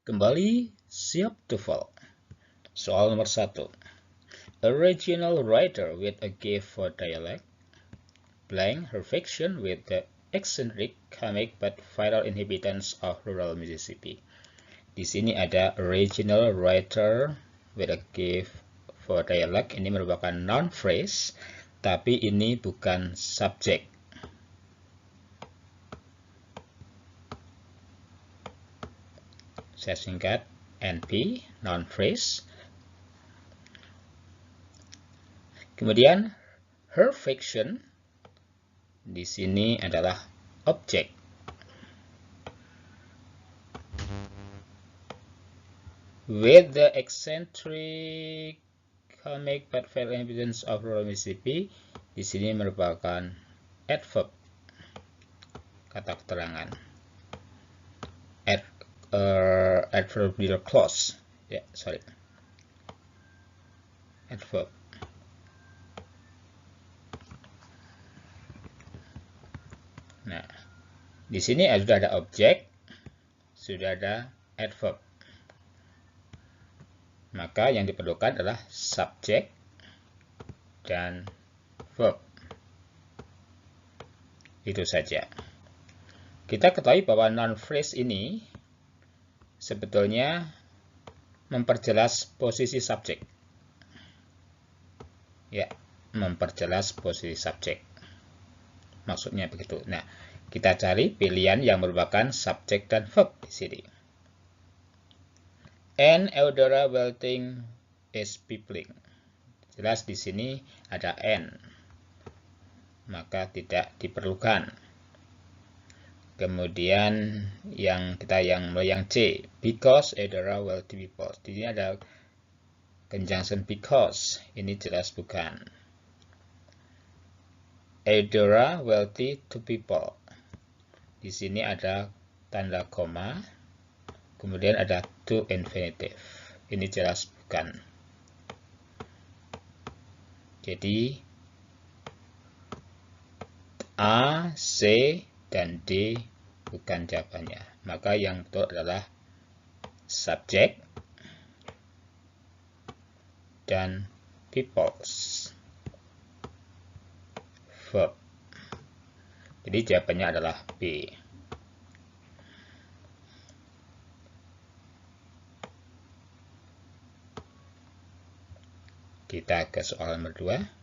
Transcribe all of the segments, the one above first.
Kembali siap TOEFL. Soal nomor 1. A regional writer with a gift for dialect, blank her fiction with the eccentric, comic, but vital inhabitants of rural Mississippi. Di sini ada regional writer with a gift for dialect. Ini merupakan noun phrase, tapi ini bukan subjek. Saya singkat NP, noun phrase. Kemudian her fiction di sini adalah objek. With the eccentric, comic, but fair evidence of rural Mississippi, di sini merupakan adverb, kata keterangan. Adverbial clause, adverb. Nah, di sini sudah ada objek, sudah ada adverb. Maka yang diperlukan adalah subjek dan verb. Itu saja. Kita ketahui bahwa noun phrase ini sebetulnya memperjelas posisi subjek. Ya, memperjelas posisi subjek. Maksudnya begitu. Nah, kita cari pilihan yang merupakan subjek dan verb di sini. And Eudora Welting is peopling. Jelas di sini ada and, maka tidak diperlukan. Kemudian yang C, because Eudora wealthy people. Di sini ada conjunction because, ini jelas bukan. Eudora wealthy to people. Di sini ada tanda koma, kemudian ada to infinitive. Ini jelas bukan. Jadi A, C, dan D bukan jawabannya. Maka yang betul adalah subjek dan peoples. Verb. Jadi jawabannya adalah B. Kita ke soal nomor 2.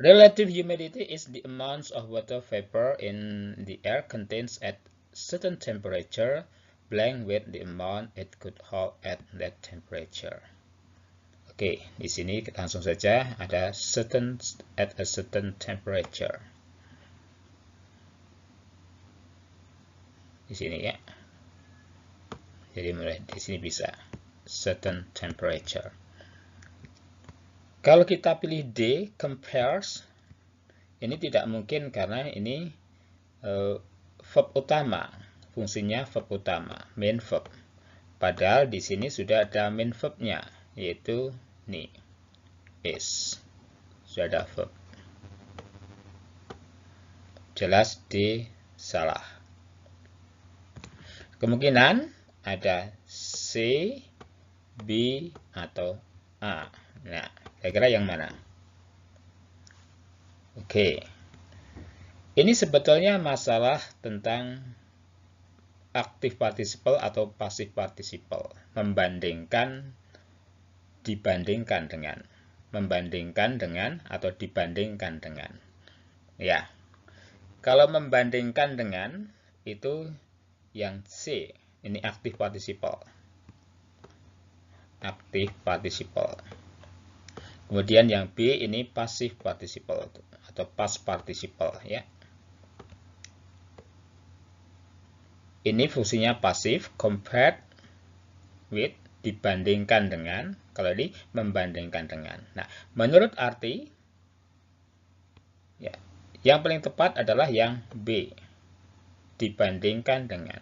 Relative humidity is the amount of water vapor in the air contained at certain temperature, blank with the amount it could hold at that temperature. Oke, di sini langsung saja ada certain at a certain temperature. Di sini ya. Jadi mulai di sini bisa certain temperature. Kalau kita pilih D, compares, ini tidak mungkin karena ini verb utama, fungsinya verb utama, main verb. Padahal di sini sudah ada main verbnya, yaitu ini, is. Sudah ada verb. Jelas D salah. Kemungkinan ada C, B, atau A. Nah, kira-kira yang mana? Oke. Ini sebetulnya masalah tentang aktif participle atau pasif participle. Membandingkan, dibandingkan dengan. Membandingkan dengan atau dibandingkan dengan. Ya. Kalau membandingkan dengan, itu yang C. Ini aktif participle. Aktif participle. Kemudian yang B ini passive participle atau past participle ya. Ini fungsinya pasif, compared with, dibandingkan dengan, kalau ini membandingkan dengan. Nah, menurut arti ya, yang paling tepat adalah yang B, dibandingkan dengan.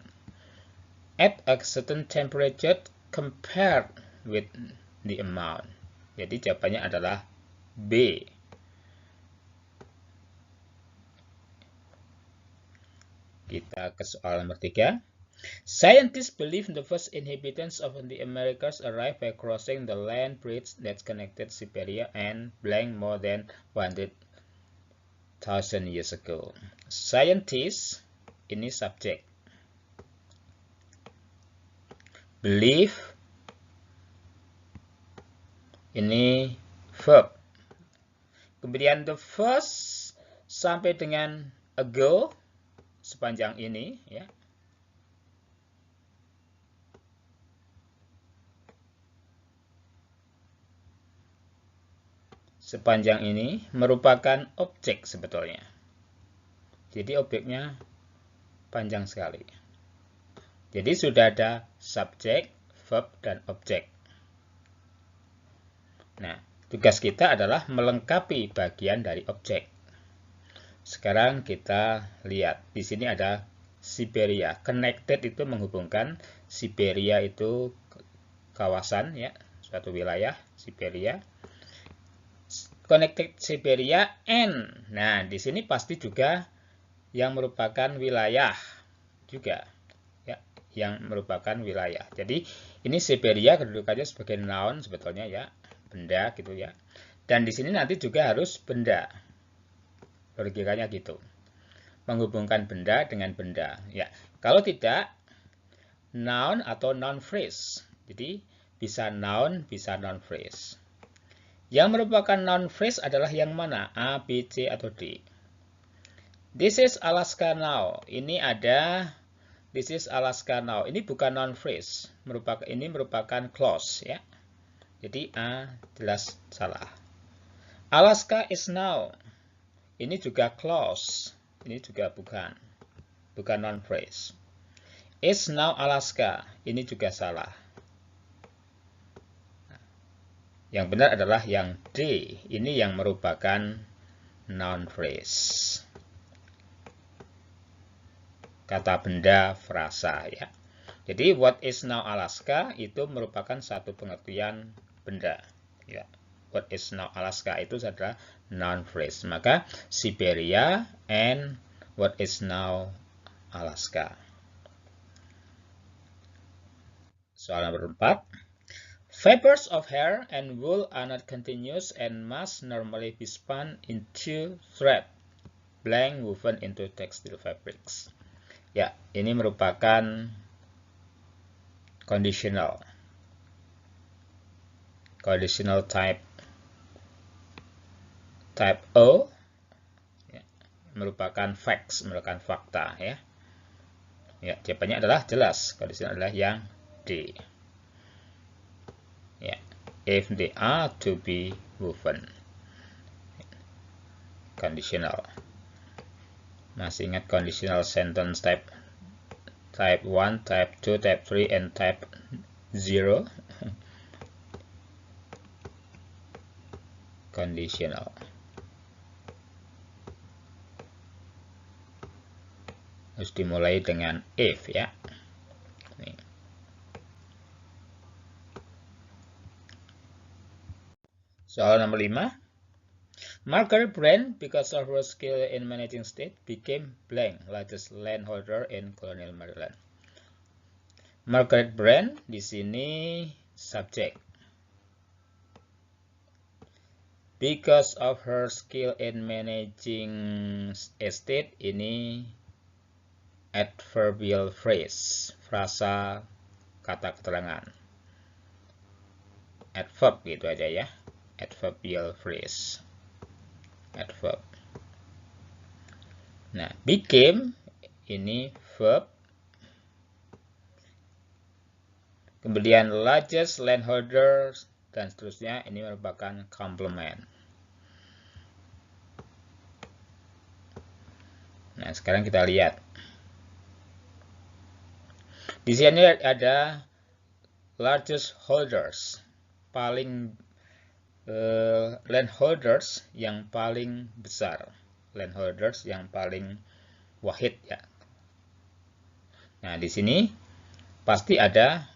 At a certain temperature compared with the amount. Jadi jawabannya adalah B. Kita ke soal nomor 3. Scientists believe the first inhabitants of the Americas arrived by crossing the land bridge that connected Siberia and blank more than 100,000 years ago. Scientists, ini subjek. Believe, ini verb. Kemudian the first sampai dengan ago, sepanjang ini, ya. Sepanjang ini merupakan objek sebetulnya. Jadi objeknya panjang sekali. Jadi sudah ada subjek, verb, dan objek. Nah, tugas kita adalah melengkapi bagian dari objek. Sekarang kita lihat. Di sini ada Siberia. Connected itu menghubungkan. Siberia itu kawasan, ya, suatu wilayah Siberia. Connected Siberia and. Nah, di sini pasti juga yang merupakan wilayah juga, ya, yang merupakan wilayah. Jadi ini Siberia kedudukannya sebagai noun sebetulnya, ya, benda gitu, ya. Dan di sini nanti juga harus benda. Logikanya gitu. Menghubungkan benda dengan benda, ya. Kalau tidak, noun atau noun phrase. Jadi bisa noun, bisa noun phrase. Yang merupakan noun phrase adalah yang mana? A, B, C, atau D? This is Alaska now. Ini ada this is Alaska now. Ini bukan noun phrase. Ini merupakan clause, ya. Jadi A jelas salah. Alaska is now. Ini juga clause. Ini juga bukan noun phrase. Is now Alaska. Ini juga salah. Yang benar adalah yang D. Ini yang merupakan noun phrase. Kata benda, frasa, ya. Jadi what is now Alaska itu merupakan satu pengertian benda, ya. What is now Alaska itu adalah noun phrase. Maka Siberia and what is now Alaska. Soal nomor 4. Fibers of hair and wool are not continuous and must normally be spun into thread, blank woven into textile fabrics. Ya, ini merupakan conditional type O, ya, merupakan facts, merupakan fakta, ya. Ya, jawabannya adalah jelas, conditional adalah yang D. Ya, if they are to be woven. Conditional. Masih ingat conditional sentence type 1, type 2, type 3, and type 0? Conditional. Harus dimulai dengan if, ya. Nih. Soal nomor 5. Margaret Brand, because of her skill in managing state, became blank, largest landholder in colonial Maryland. Margaret Brand di sini subjek. Because of her skill in managing estate, ini adverbial phrase, frasa kata keterangan. Adverb gitu aja, ya. Adverbial phrase. Adverb. Nah, became ini verb. Kemudian largest landholder dan seterusnya ini merupakan complement. Nah, sekarang kita lihat. Di sini ada largest holders, paling landholders yang paling besar, landholders yang paling wahid, ya. Nah, di sini pasti ada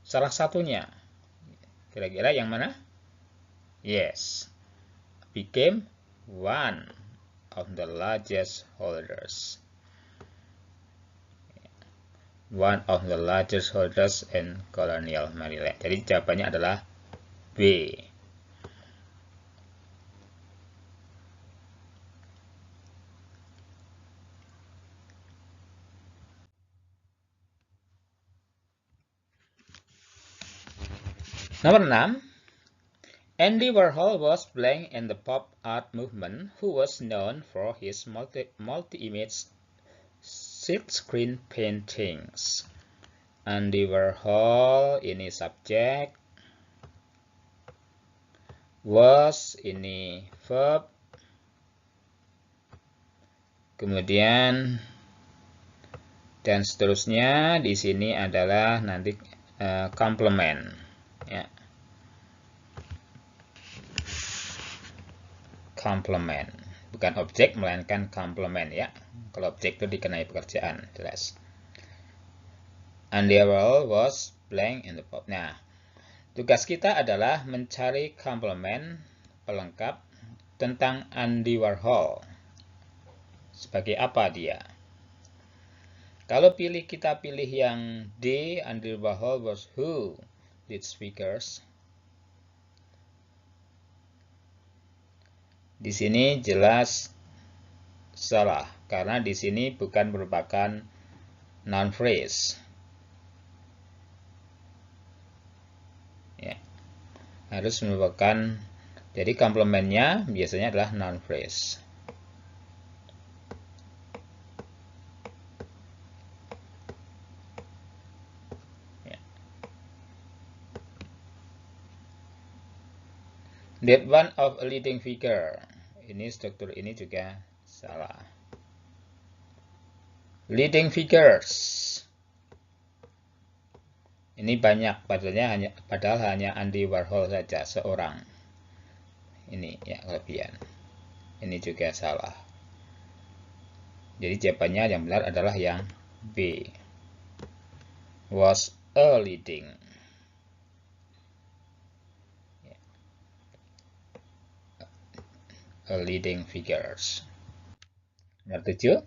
salah satunya. Kira-kira yang mana? Yes, became one of the largest holders. one of the largest holders in colonial Maryland. Jadi jawabannya adalah B. Nomor 6. Andy Warhol was blank in the pop art movement, who was known for his multi-image silkscreen paintings. Andy Warhol ini subjek, was ini verb, kemudian dan seterusnya di sini adalah nanti complement, ya. Complement, bukan objek melainkan complement, ya. Kalau objek itu dikenai pekerjaan, jelas. Andy Warhol was blank in the pop. Nah, tugas kita adalah mencari complement pelengkap tentang Andy Warhol. Sebagai apa dia? Kalau kita pilih yang D, Andy Warhol was who lead speakers. Di sini jelas salah, karena di sini bukan merupakan noun phrase. Ya, harus merupakan, jadi komplementnya biasanya adalah noun phrase. Ya. That one of a leading figure. Ini struktur ini juga salah. Leading figures. Ini banyak, padahal hanya Andy Warhol saja, seorang. Ini ya kelebihan. Ini juga salah. Jadi jawabannya yang benar adalah yang B. Was a leading. A leading figures. Nomor 7.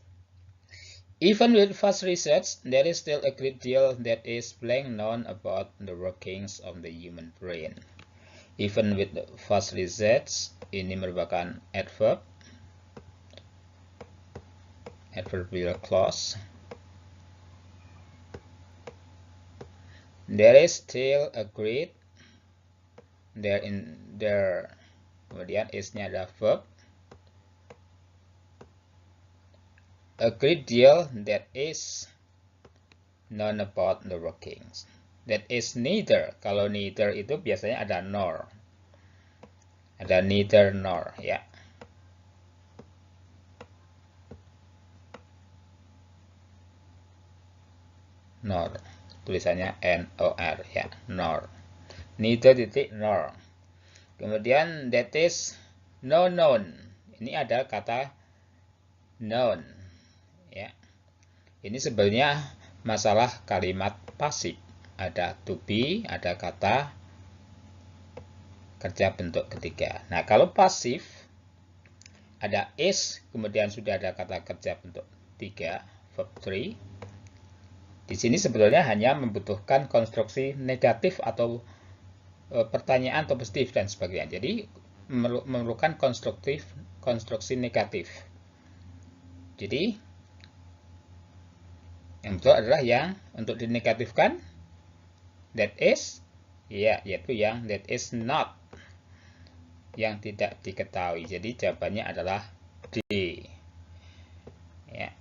Even with fast research, there is still a great deal that is blank known about the workings of the human brain. Even with fast research, ini merupakan adverb, adverbial clause. There is still a great, kemudian is-nya adalah verb. A great deal that is known about the workings. That is neither. Kalau neither itu biasanya ada nor. Ada neither nor, ya. Nor. Tulisannya N-O-R, ya. Nor. Neither titik nor. Kemudian that is no known. Ini ada kata known, ya. Ini sebenarnya masalah kalimat pasif. Ada to be, ada kata kerja bentuk ketiga. Nah, kalau pasif ada is, kemudian sudah ada kata kerja bentuk 3, verb 3. Di sini sebetulnya hanya membutuhkan konstruksi negatif atau pertanyaan atau positif dan sebagainya. Jadi memerlukan konstruksi negatif. Jadi yang betul adalah yang untuk dinegatifkan that is, ya, yaitu yang that is not, yang tidak diketahui. Jadi jawabannya adalah D. Ya.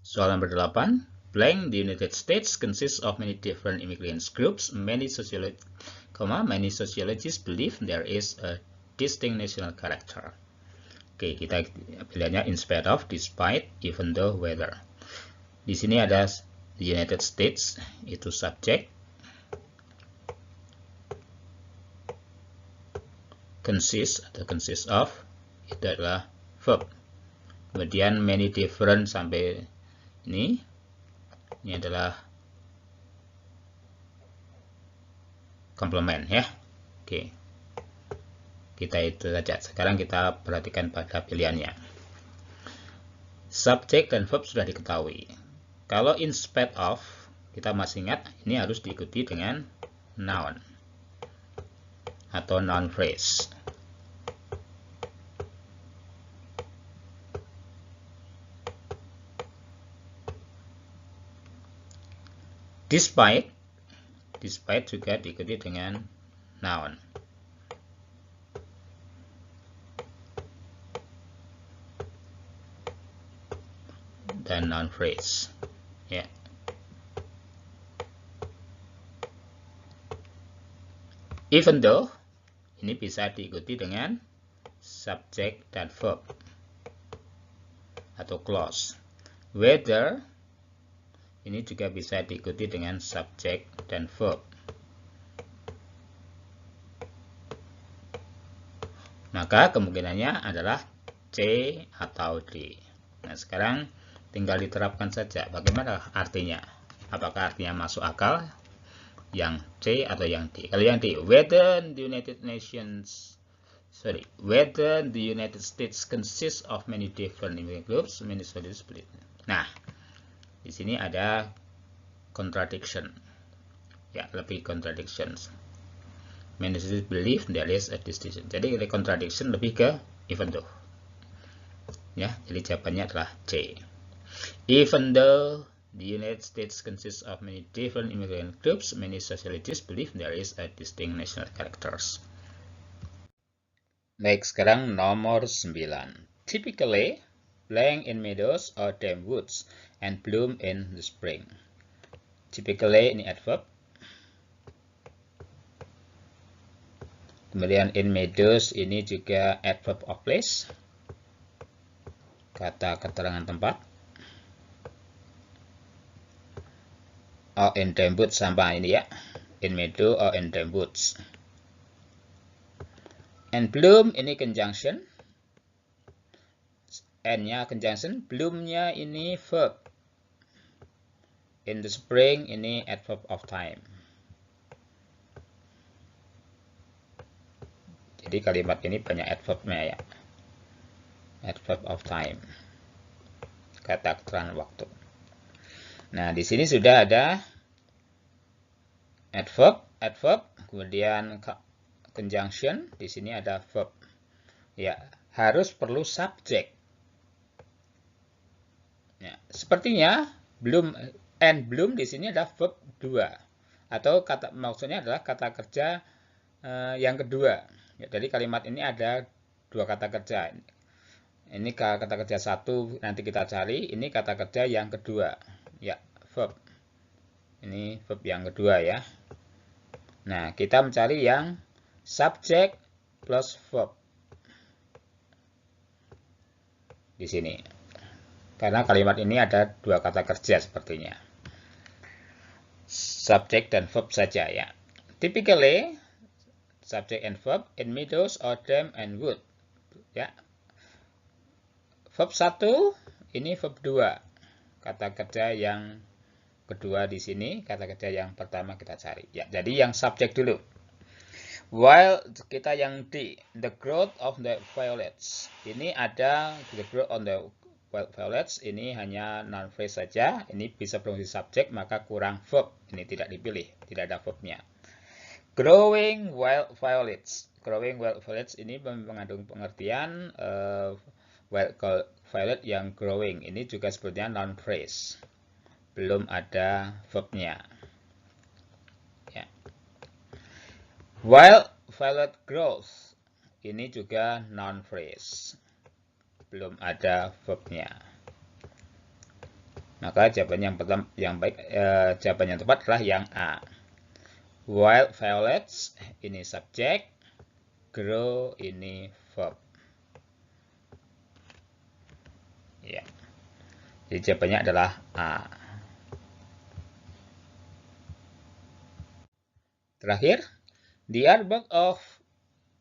Soal nomor 8. Blank, the United States consists of many different immigrant groups. Many sociologists believe there is a distinct national character. Oke, kita pilihannya instead of, despite, even though, whether. Di sini ada the United States, itu subjek. Consist atau consist of, itu adalah verb. Kemudian many different sampai ini adalah complement, ya. Oke. kita itu saja. Sekarang kita perhatikan pada pilihannya. Subjek dan verb sudah diketahui. Kalau instead of, kita masih ingat, ini harus diikuti dengan noun atau noun phrase. Despite juga diikuti dengan noun. Dan noun phrase. Ya. Even though, ini bisa diikuti dengan subjek dan verb atau clause. Whether, ini juga bisa diikuti dengan subjek dan verb. Maka kemungkinannya adalah C atau D. Nah, sekarang tinggal diterapkan saja. Bagaimana artinya? Apakah artinya masuk akal? Yang C atau yang D? Kalau yang D, whether the United States consists of many different immigrant groups, many societies split. Nah, di sini ada contradiction. Ya, lebih contradictions. Many societies believe there is a distinction. Jadi contradiction lebih ke even though. Ya, jadi jawabannya adalah C. Even though the United States consists of many different immigrant groups, many sociologists believe there is a distinct national characters. Baik, sekarang nomor 9. Typically, blank in meadows or damp woods and bloom in the spring. Typically ini adverb. Kemudian in meadows ini juga adverb of place. Kata keterangan tempat. Or in damp woods sama ini ya. In meadow or in damp woods. And bloom ini conjunction. N-nya conjunction. Bloom-nya ini verb. In the spring ini adverb of time. Jadi kalimat ini banyak adverb-nya ya. Adverb of time. Kata keterangan waktu. Nah, di sini sudah ada adverb, kemudian conjunction, di sini ada verb. Ya, harus perlu subjek. Ya, sepertinya bloom and bloom di sini ada verb 2 atau maksudnya adalah kata kerja yang kedua. Ya, jadi kalimat ini ada dua kata kerja. Ini kata kerja satu nanti kita cari, ini kata kerja yang kedua. Ya, verb. Ini verb yang kedua ya. Nah, kita mencari yang subjek plus verb. Di sini. Karena kalimat ini ada dua kata kerja sepertinya. Subjek dan verb saja ya. Typically, subject and verb in meadows or damp and wood. Ya. Verb 1, ini verb 2. Kata kerja yang kedua di sini, kata kerja yang pertama kita cari. Ya, jadi yang subjek dulu. While kita yang D, the growth of the violets. Ini ada the growth on the violets, ini hanya noun phrase saja. Ini bisa berfungsi subjek, maka kurang verb. Ini tidak dipilih, tidak ada verbnya. Growing wild violets. Growing wild violets ini mengandung pengertian violet yang growing. Ini juga sebetulnya noun phrase. Belum ada verbnya. Ya. While violet grows, ini juga noun phrase. Belum ada verbnya. Maka jawaban yang baik, jawaban yang tepat adalah yang A. While violets ini subjek, grow ini verb. Ya. Jadi jawabannya adalah A. Terakhir, the artwork of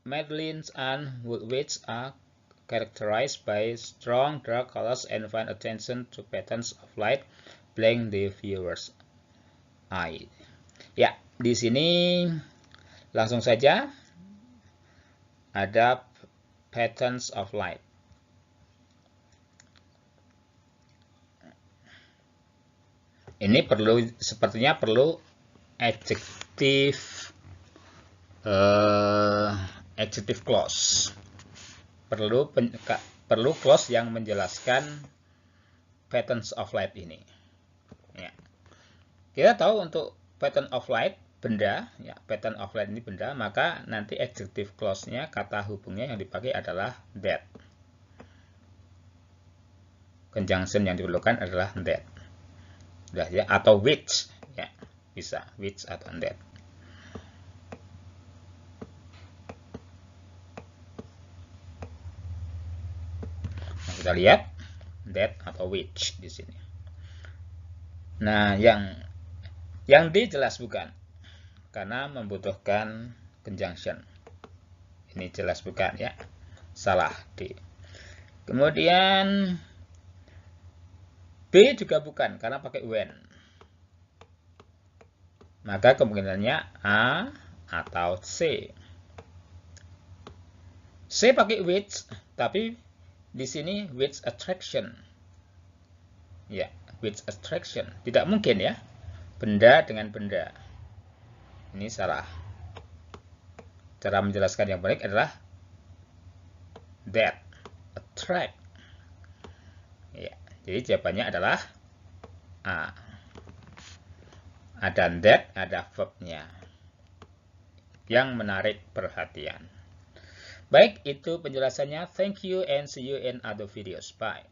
Madeleine and Woolwich are characterized by strong dark colors and fine attention to patterns of light, playing the viewer's eye. Ya, di sini langsung saja ada patterns of light. Ini sepertinya perlu adjective clause. Perlu clause yang menjelaskan patterns of light ini. Ya. Kita tahu untuk pattern of light benda, ya, pattern of light ini benda, maka nanti adjective clause-nya, kata hubungnya yang dipakai adalah that. Conjunction yang diperlukan adalah that. Ya, atau which, ya, bisa which atau that. Nah, kita lihat that atau which di sini. Nah, yang D jelas bukan, karena membutuhkan conjunction. Ini jelas bukan, ya, salah D. Kemudian B juga bukan, karena pakai when. Maka kemungkinannya A atau C. C pakai which, tapi di sini which attraction. Ya, which attraction. Tidak mungkin, ya. Benda dengan benda. Ini salah. Cara menjelaskan yang baik adalah that, attract. Ya, jadi jawabannya adalah A. Ada that, ada verb-nya yang menarik perhatian. Baik, itu penjelasannya. Thank you and see you in other videos. Bye.